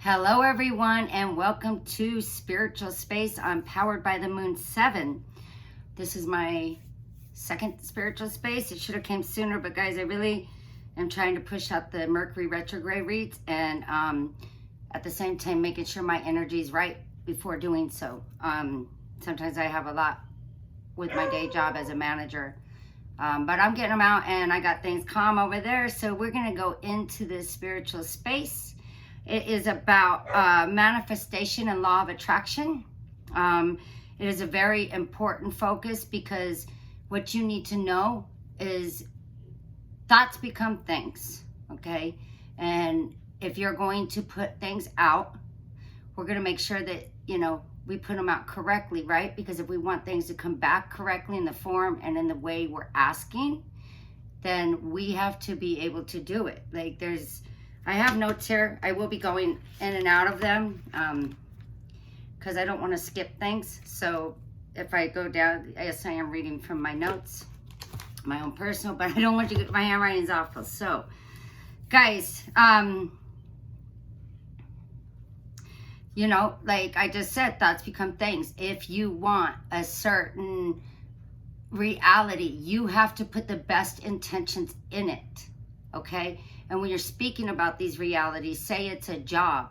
Hello, everyone, and welcome to Spiritual Space. I'm powered by the Moon 7. This is my second spiritual space. It should have came sooner, but guys, I really am trying to push out the Mercury retrograde reads and at the same time making sure my energy is right before doing so. Sometimes I have a lot with my day job as a manager. But I'm getting them out and I got things calm over there. So we're going to go into this spiritual space. It is about manifestation and law of attraction. It is a very important focus because what you need to know is thoughts become things, okay? And if you're going to put things out, we're going to make sure that, we put them out correctly, right? Because if we want things to come back correctly in the form and in the way we're asking, then we have to be able to do it. I have notes here. I will be going in and out of them because I don't want to skip things. So if I go down, yes, I am reading from my notes, my own personal, but I don't want you to get my handwriting's awful. So guys, like I just said, thoughts become things. If you want a certain reality, you have to put the best intentions in it, okay? And when you're speaking about these realities, say it's a job.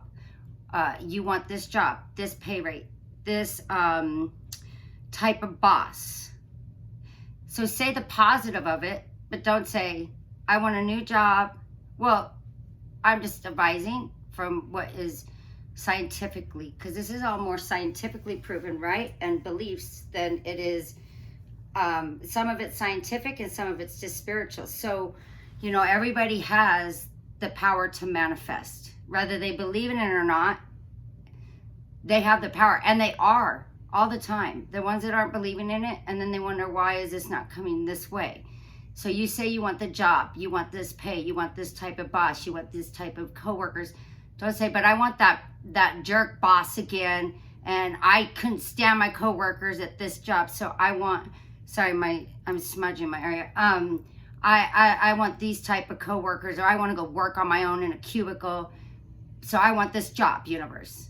You want this job, this pay rate, this type of boss. So say the positive of it, but don't say, I want a new job. Well, I'm just advising from what is scientifically, because this is all more scientifically proven, right? And beliefs than it is, some of it's scientific and some of it's just spiritual. So, everybody has the power to manifest. Whether they believe in it or not, they have the power. And they are all the time. The ones that aren't believing in it, and then they wonder, why is this not coming this way? So you say you want the job, you want this pay, you want this type of boss, you want this type of coworkers. Don't say, but I want that jerk boss again, and I couldn't stand my coworkers at this job, so I want, I'm smudging my area. I want these type of coworkers, or I want to go work on my own in a cubicle, so I want this job, universe.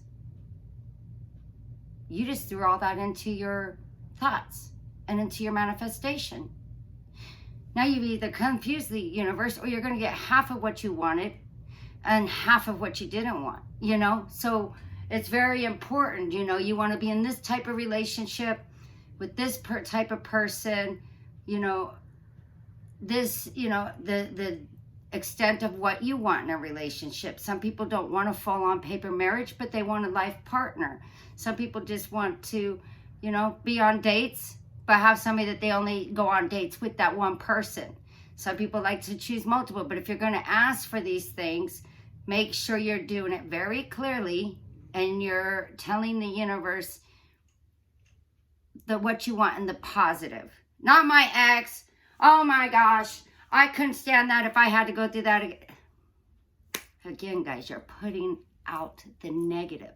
You just threw all that into your thoughts and into your manifestation. Now you've either confused the universe, or you're going to get half of what you wanted and half of what you didn't want, So it's very important, you want to be in this type of relationship with this type of person, this, the extent of what you want in a relationship. Some people don't want a full-on paper marriage, but they want a life partner. Some people just want to, be on dates, but have somebody that they only go on dates with that one person. Some people like to choose multiple, but if you're going to ask for these things, make sure you're doing it very clearly and you're telling the universe what you want in the positive. Not my ex. Oh my gosh, I couldn't stand that if I had to go through that again. Again, guys, you're putting out the negative.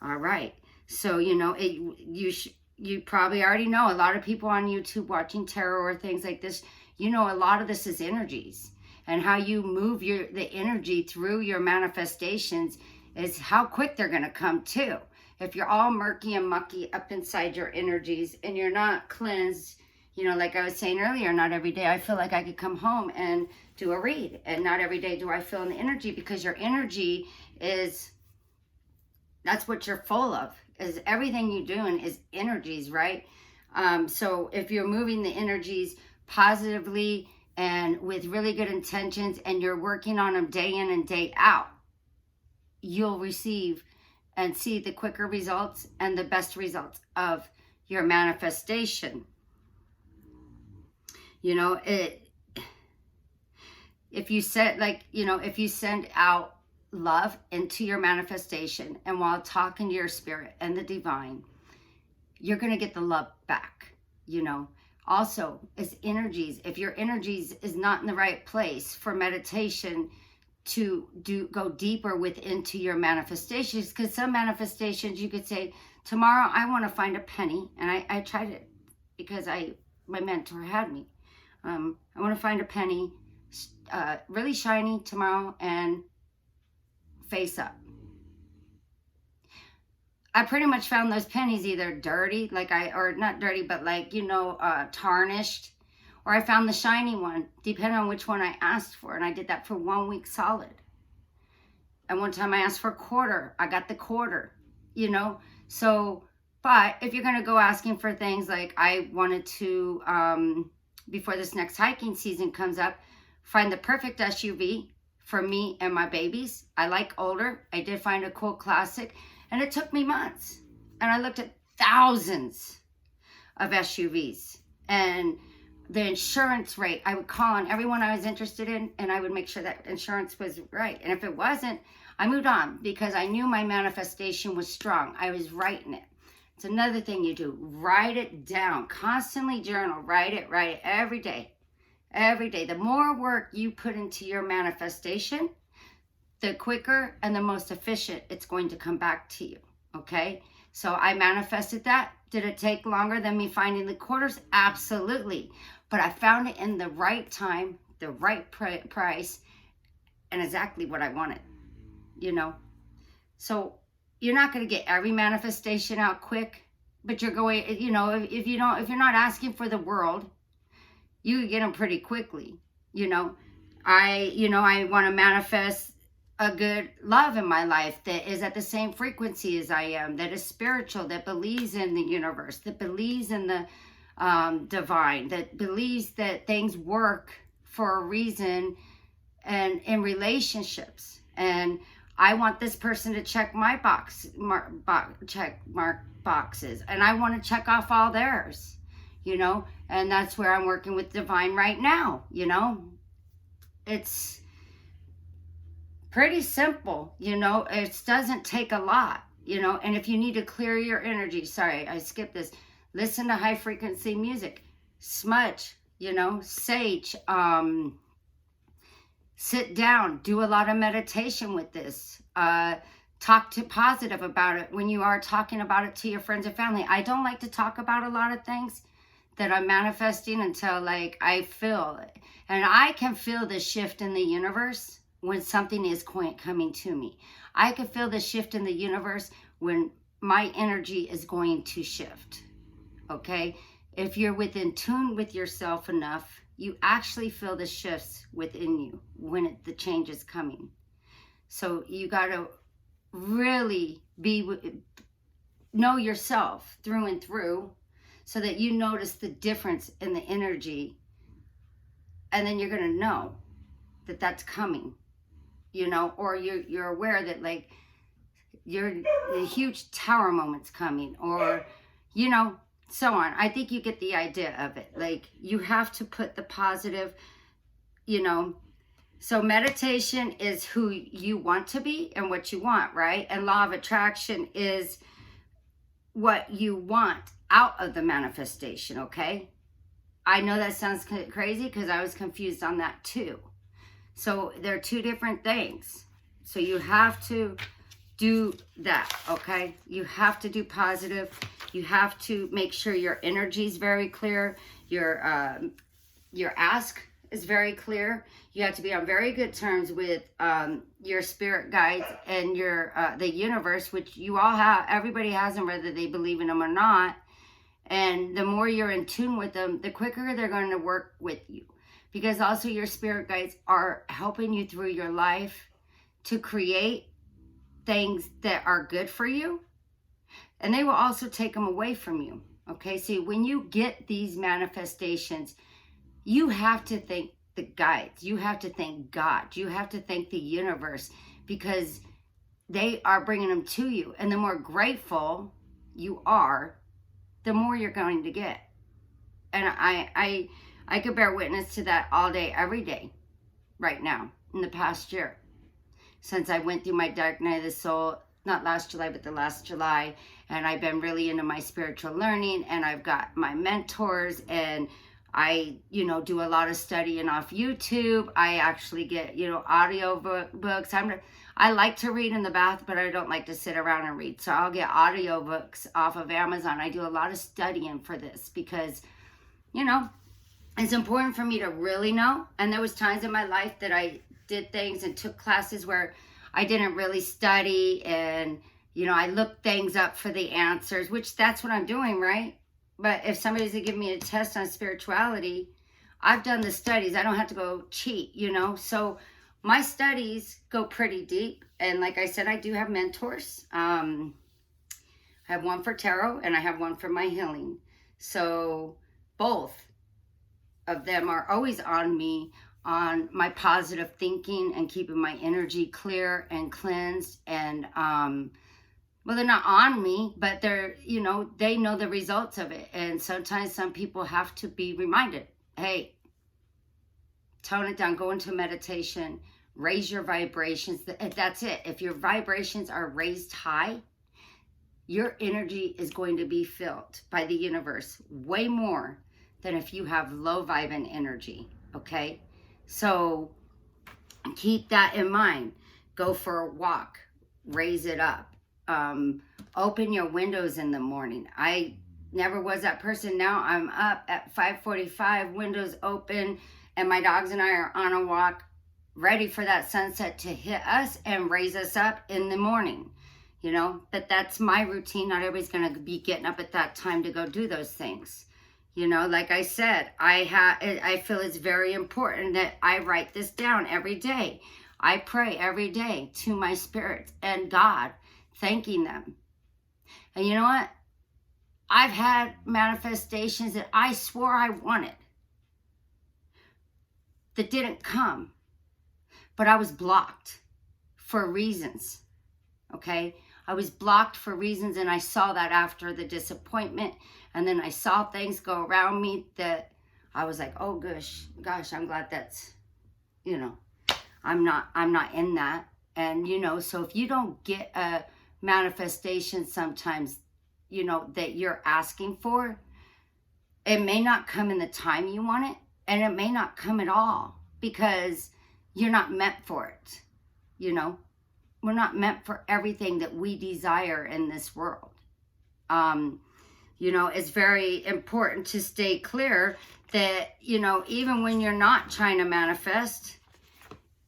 All right. So, you probably already know, a lot of people on YouTube watching tarot or things like this, a lot of this is energies. And how you move the energy through your manifestations is how quick they're going to come too. If you're all murky and mucky up inside your energies and you're not cleansed, like I was saying earlier, not every day I feel like I could come home and do a read. And not every day do I feel an energy, because your energy that's what you're full of. Is everything you're doing is energies, right? So if you're moving the energies positively and with really good intentions, and you're working on them day in and day out, you'll receive and see the quicker results and the best results of your manifestation. If you send out love into your manifestation, and while talking to your spirit and the divine, you're going to get the love back, Also, as energies, if your energies is not in the right place for meditation to go deeper into your manifestations, because some manifestations you could say, tomorrow I want to find a penny, and I tried it because my mentor had me. I want to find a penny, really shiny tomorrow, and face up. I pretty much found those pennies either dirty, or not dirty, but like, tarnished, or I found the shiny one, depending on which one I asked for. And I did that for 1 week solid. And one time I asked for a quarter, I got the quarter, So, but if you're going to go asking for things like I wanted to, before this next hiking season comes up, find the perfect SUV for me and my babies. I like older. I did find a cool classic, and it took me months. And I looked at thousands of SUVs, and the insurance rate, I would call on everyone I was interested in, and I would make sure that insurance was right. And if it wasn't, I moved on because I knew my manifestation was strong. I was writing it. It's another thing you do. Write it down. Constantly journal. Write it every day. Every day. The more work you put into your manifestation, the quicker and the most efficient it's going to come back to you. Okay? So I manifested that. Did it take longer than me finding the quarters? Absolutely. But I found it in the right time, the right price, and exactly what I wanted. So you're not going to get every manifestation out quick, but you're going, if you're not asking for the world, you get them pretty quickly. I want to manifest a good love in my life that is at the same frequency as I am, that is spiritual, that believes in the universe, that believes in the divine, that believes that things work for a reason, and in relationships. And I want this person to check my check mark boxes, and I want to check off all theirs, and that's where I'm working with divine right now. It's pretty simple, it doesn't take a lot, and if you need to clear your energy, sorry, I skipped this, listen to high frequency music, smudge, sage, sit down, do a lot of meditation with this, talk to positive about it when you are talking about it to your friends and family. I don't like to talk about a lot of things that I'm manifesting until I feel it. And I can feel the shift in the universe when something is coming to me. I can feel the shift in the universe when my energy is going to shift. Okay? If you're within tune with yourself enough, you actually feel the shifts within you when the change is coming. So you got to really know yourself through and through so that you notice the difference in the energy. And then you're going to know that that's coming, or you're aware that the huge tower moment's coming, or, so on. I think you get the idea of it. You have to put the positive, So meditation is who you want to be and what you want, right? And law of attraction is what you want out of the manifestation, okay? I know that sounds crazy because I was confused on that too. So they're two different things. So you have to do that, okay? You have to do positive. You have to make sure your energy is very clear. Your ask is very clear. You have to be on very good terms with your spirit guides and the universe, which you all have. Everybody has them, whether they believe in them or not. And the more you're in tune with them, the quicker they're going to work with you. Because also your spirit guides are helping you through your life to create things that are good for you. And they will also take them away from you. Okay, see, when you get these manifestations, you have to thank the guides. You have to thank God. You have to thank the universe because they are bringing them to you. And the more grateful you are, the more you're going to get. And I could bear witness to that all day, every day, right now, in the past year. Since I went through my dark night of the soul, not last July, but the last July, and I've been really into my spiritual learning, and I've got my mentors, and I, do a lot of studying off YouTube. I actually get, audio books. I like to read in the bath, but I don't like to sit around and read. So I'll get audio books off of Amazon. I do a lot of studying for this because, it's important for me to really know. And there was times in my life that I did things and took classes where I didn't really study, and You know, I look things up for the answers, which that's what I'm doing, right? But if somebody's to give me a test on spirituality, I've done the studies. I don't have to go cheat, you know? So my studies go pretty deep. And like I said, I do have mentors. I have one for tarot and I have one for my healing. So both of them are always on me, on my positive thinking and keeping my energy clear and cleansed. And well, they're not on me, but they're, you know, they know the results of it. And sometimes some people have to be reminded, hey, tone it down, go into meditation, raise your vibrations. That's it. If your vibrations are raised high, your energy is going to be filled by the universe way more than if you have low vibing energy, okay? So keep that in mind. Go for a walk, raise it up. Open your windows in the morning. I never was that person. Now I'm up at 5:45, windows open, and my dogs and I are on a walk, ready for that sunset to hit us and raise us up in the morning. You know, but that's my routine. Not everybody's going to be getting up at that time to go do those things. You know, like I said, I feel it's very important that I write this down every day. I pray every day to my spirits and God, thanking them. And you know what? I've had manifestations that I swore I wanted that didn't come, but I was blocked for reasons, okay? I was blocked for reasons, and I saw that after the disappointment, and then I saw things go around me that I was like, oh gosh, I'm glad that's, you know, I'm not in that. And, you know, so if you don't get a manifestation sometimes, you know, that you're asking for, it may not come in the time you want it, and it may not come at all because you're not meant for it. You know, we're not meant for everything that we desire in this world. You know, it's very important to stay clear that, you know, even when you're not trying to manifest,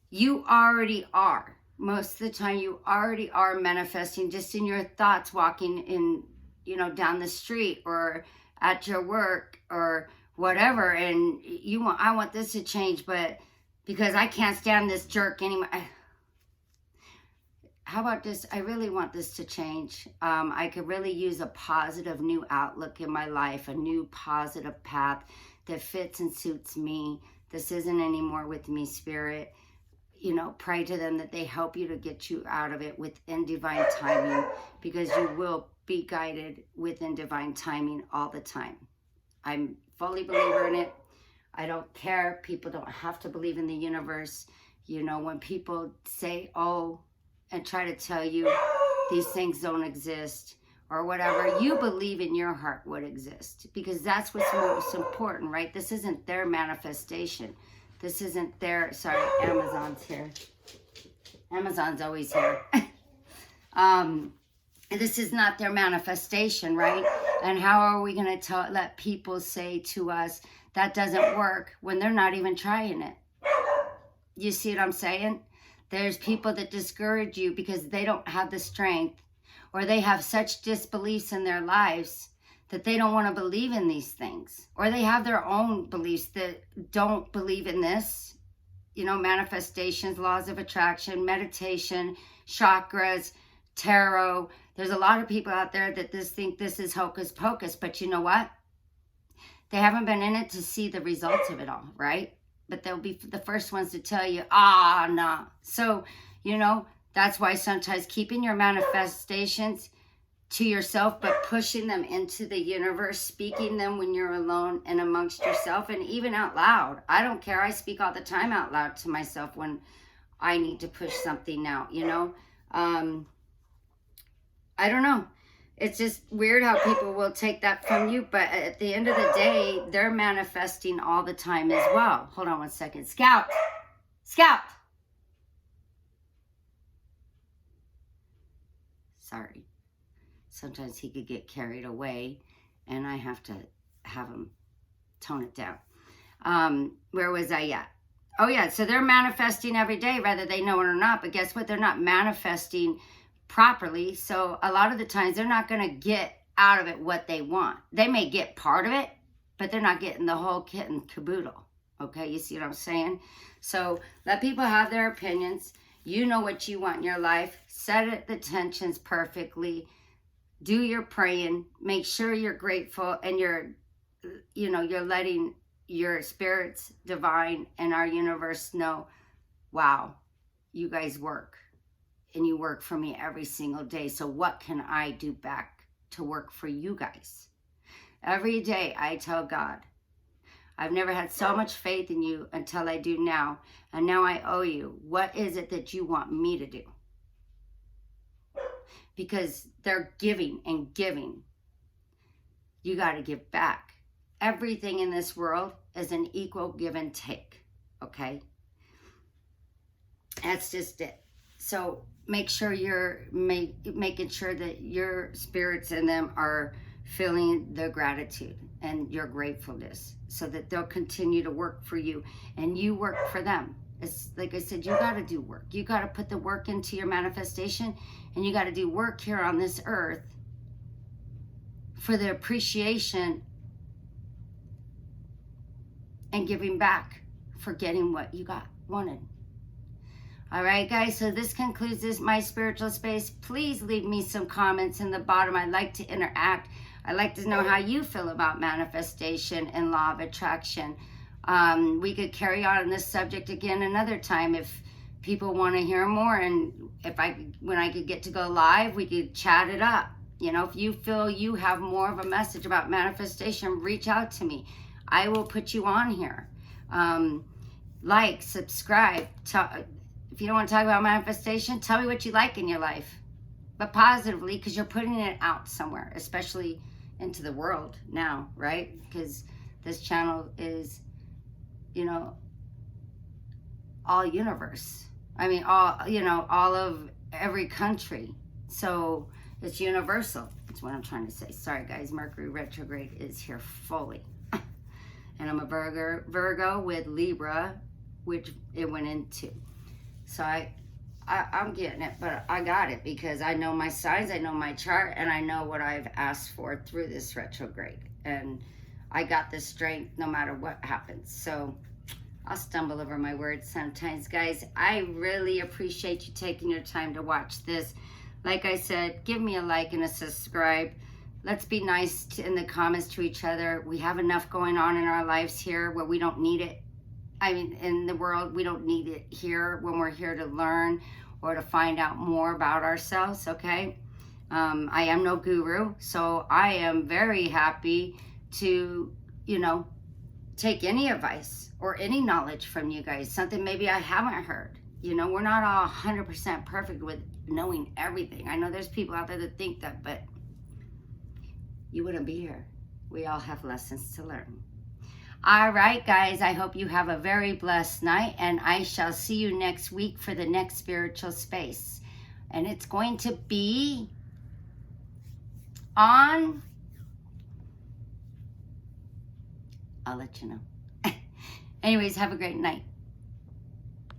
you already are. Most of the time you already are manifesting just in your thoughts, walking in, you know, down the street or at your work or whatever. And I want this to change, but because I can't stand this jerk anymore. How about this? I really want this to change. I could really use a positive new outlook in my life, a new positive path that fits and suits me. This isn't anymore with me, Spirit. You know, pray to them that they help you to get you out of it within divine timing, because you will be guided within divine timing all the time. I'm fully believer in it. I don't care. People don't have to believe in the universe. You know, when people say, oh, and try to tell you these things don't exist or whatever, you believe in your heart what exists, because that's what's most important, right? This isn't their manifestation. This isn't their, sorry, Amazon's here. Amazon's always here. This is not their manifestation, right? And how are we going to let people say to us that doesn't work when they're not even trying it? You see what I'm saying? There's people that discourage you because they don't have the strength, or they have such disbeliefs in their lives that they don't want to believe in these things, or they have their own beliefs that don't believe in this, you know, manifestations, laws of attraction, meditation, chakras, tarot. There's a lot of people out there that think this is hocus pocus, but you know what? They haven't been in it to see the results of it all, right? But they'll be the first ones to tell you, nah. So, you know, that's why sometimes keeping your manifestations to yourself, but pushing them into the universe, speaking them when you're alone and amongst yourself, and even out loud. I don't care. I speak all the time out loud to myself when I need to push something out, you know. I don't know. It's just weird how people will take that from you, but at the end of the day, they're manifesting all the time as well. Hold on one second. Scout! Sorry. Sometimes he could get carried away, and I have to have him tone it down. Where was I at? Oh, yeah. So they're manifesting every day, whether they know it or not. But guess what? They're not manifesting properly. So a lot of the times they're not going to get out of it what they want. They may get part of it, but they're not getting the whole kit and caboodle. Okay, you see what I'm saying? So let people have their opinions. You know what you want in your life. Set it the tensions perfectly. Do your praying. Make sure you're grateful and you're letting your spirits, divine, and our universe know, wow, you guys work. And you work for me every single day. So what can I do back to work for you guys? Every day I tell God, I've never had so much faith in you until I do now. And now I owe you. What is it that you want me to do? Because they're giving and giving. You got to give back. Everything in this world is an equal give and take. Okay? That's just it. So make sure you're making sure that your spirits in them are feeling the gratitude and your gratefulness so that they'll continue to work for you and you work for them. It's like I said, you got to do work. You got to put the work into your manifestation, and you got to do work here on this earth for the appreciation and giving back for getting what you wanted. All right, guys, so this concludes my spiritual space. Please leave me some comments in the bottom. I'd like to interact. I'd like to know how you feel about manifestation and law of attraction. We could carry on this subject again another time if people want to hear more. And when I could get to go live, we could chat it up. You know, if you feel you have more of a message about manifestation, reach out to me. I will put you on here. Like, subscribe. If you don't want to talk about manifestation, tell me what you like in your life. But positively, because you're putting it out somewhere, especially into the world now, right? Because this channel is, all universe. I mean, all of every country. So it's universal. That's what I'm trying to say. Sorry, guys. Mercury retrograde is here fully. And I'm a Virgo with Libra, which it went into. So I'm getting it, but I got it because I know my signs, I know my chart, and I know what I've asked for through this retrograde. And I got the strength no matter what happens. So I'll stumble over my words sometimes, guys. I really appreciate you taking your time to watch this. Like I said, give me a like and a subscribe. Let's be nice in the comments to each other. We have enough going on in our lives here where we don't need it. I mean, in the world, we don't need it here when we're here to learn or to find out more about ourselves, okay? I am no guru, so I am very happy to, take any advice or any knowledge from you guys, something maybe I haven't heard. We're not all 100% perfect with knowing everything. I know there's people out there that think that, but you wouldn't be here. We all have lessons to learn. All right, guys, I hope you have a very blessed night, and I shall see you next week for the next spiritual space. And it's going to be on, I'll let you know. Anyways, have a great night.